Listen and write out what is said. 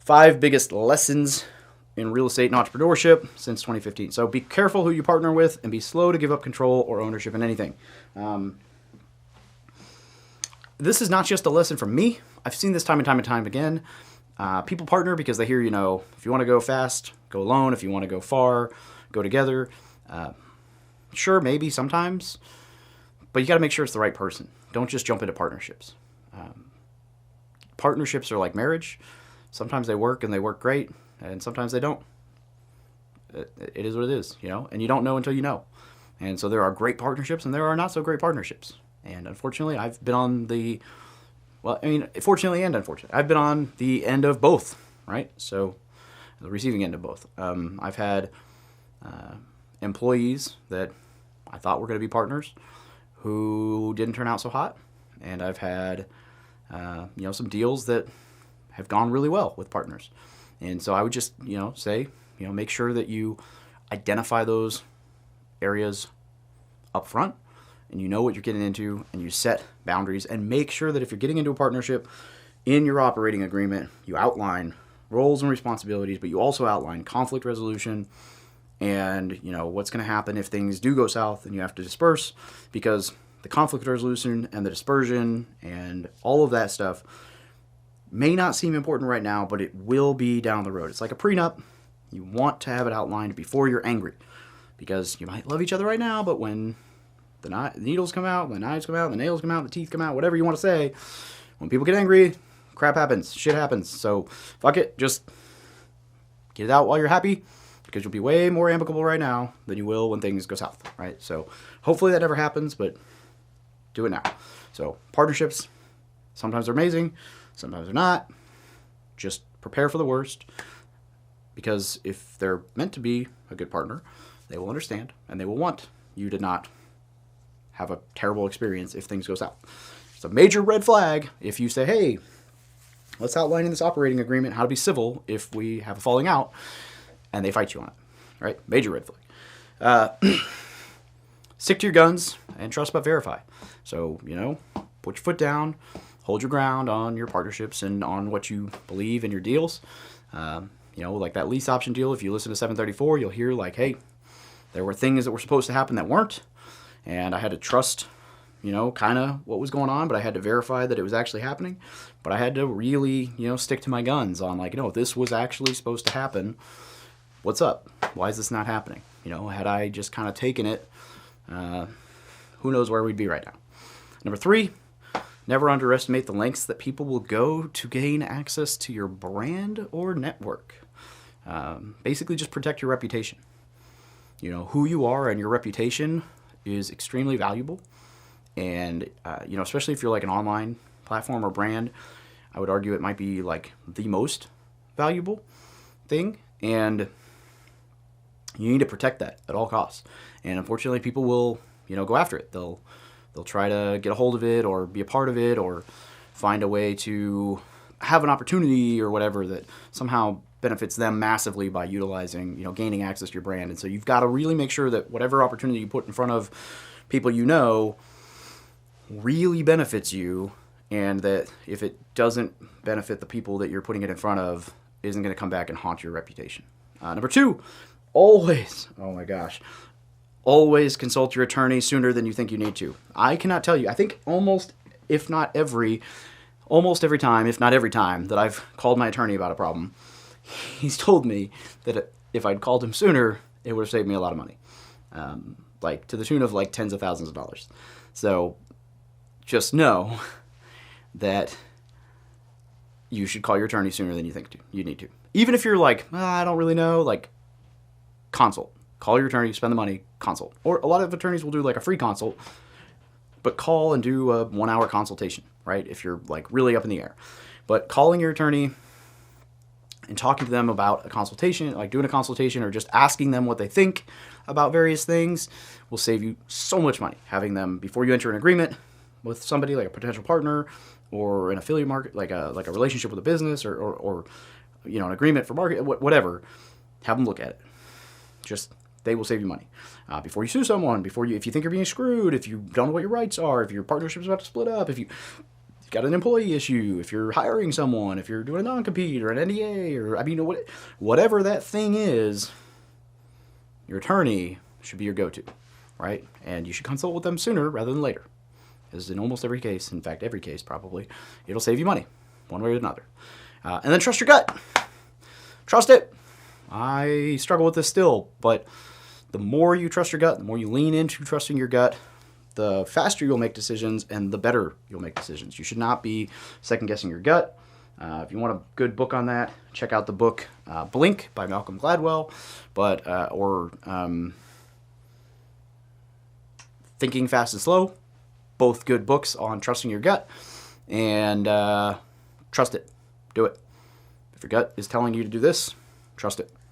5 biggest lessons in real estate and entrepreneurship since 2015. So be careful who you partner with and be slow to give up control or ownership in anything. This is not just a lesson from me. I've seen this time and time and time again. People partner because they hear, if you want to go fast, go alone. If you want to go far, go together. Sure, maybe sometimes, but you got to make sure it's the right person. Don't just jump into partnerships. Partnerships are like marriage. Sometimes they work and they work great, and sometimes they don't. It is what it is, and you don't know until you know. And so there are great partnerships and there are not so great partnerships. And unfortunately, I've been on fortunately and unfortunately, I've been on the end of both, right? So the receiving end of both. I've had employees that I thought were going to be partners who didn't turn out so hot. And I've had, some deals that have gone really well with partners. And so I would just, say, make sure that you identify those areas up front and you know what you're getting into and you set boundaries and make sure that if you're getting into a partnership in your operating agreement, you outline roles and responsibilities, but you also outline conflict resolution and, what's going to happen if things do go south and you have to disperse, because the conflict resolution and the dispersion and all of that stuff may not seem important right now, but it will be down the road. It's like a prenup. You want to have it outlined before you're angry, because you might love each other right now, but when the needles come out, the knives come out, the nails come out, the teeth come out, whatever you want to say, when people get angry, crap happens, shit happens. So fuck it, just get it out while you're happy, because you'll be way more amicable right now than you will when things go south, right? So hopefully that never happens, but do it now. So partnerships, sometimes they're amazing, sometimes they're not. Just prepare for the worst, because if they're meant to be a good partner, they will understand and they will want you to not have a terrible experience if things go south. It's a major red flag if you say, hey, let's outline in this operating agreement how to be civil if we have a falling out, and they fight you on it, right? Major red flag. Stick to your guns and trust but verify. So, put your foot down, hold your ground on your partnerships and on what you believe in your deals. Like that lease option deal, if you listen to 734, you'll hear like, hey, there were things that were supposed to happen that weren't. And I had to trust, kind of what was going on, but I had to verify that it was actually happening. But I had to really, stick to my guns on like, this was actually supposed to happen. What's up? Why is this not happening? Had I just kind of taken it, who knows where we'd be right now. Number 3, never underestimate the lengths that people will go to gain access to your brand or network. Basically, just protect your reputation. Who you are and your reputation is extremely valuable. And, especially if you're like an online platform or brand, I would argue it might be like the most valuable thing. And you need to protect that at all costs. And unfortunately, people will, go after it. They'll try to get a hold of it or be a part of it or find a way to have an opportunity or whatever that somehow benefits them massively by utilizing, gaining access to your brand. And so you've got to really make sure that whatever opportunity you put in front of people really benefits you, and that if it doesn't benefit the people that you're putting it in front of, isn't going to come back and haunt your reputation. Number 2, always consult your attorney sooner than you think you need to. I cannot tell you, I think almost every time, if not every time, that I've called my attorney about a problem, he's told me that if I'd called him sooner, it would have saved me a lot of money. Like to the tune of like tens of thousands of dollars. So just know that you should call your attorney sooner than you think you need to. Even if you're like, I don't really know, like consult. Call your attorney, spend the money, consult. Or a lot of attorneys will do like a free consult, but call and do a 1-hour consultation, right? If you're like really up in the air. But calling your attorney and talking to them about a consultation, like doing a consultation or just asking them what they think about various things, will save you so much money. Having them, before you enter an agreement with somebody like a potential partner or an affiliate market, like a relationship with a business or an agreement for market, whatever, have them look at it. They will save you money. Before you sue someone, if you think you're being screwed, if you don't know what your rights are, if your partnership's about to split up, if you got an employee issue, if you're hiring someone, if you're doing a non-compete or an NDA, or whatever that thing is, your attorney should be your go-to, right? And you should consult with them sooner rather than later. As in almost every case, in fact, every case probably, it'll save you money, one way or another. And then trust your gut. Trust it. I struggle with this still, but the more you trust your gut, the more you lean into trusting your gut, the faster you'll make decisions and the better you'll make decisions. You should not be second-guessing your gut. If you want a good book on that, check out the book Blink by Malcolm Gladwell, or Thinking Fast and Slow. Both good books on trusting your gut. And trust it. Do it. If your gut is telling you to do this, trust it.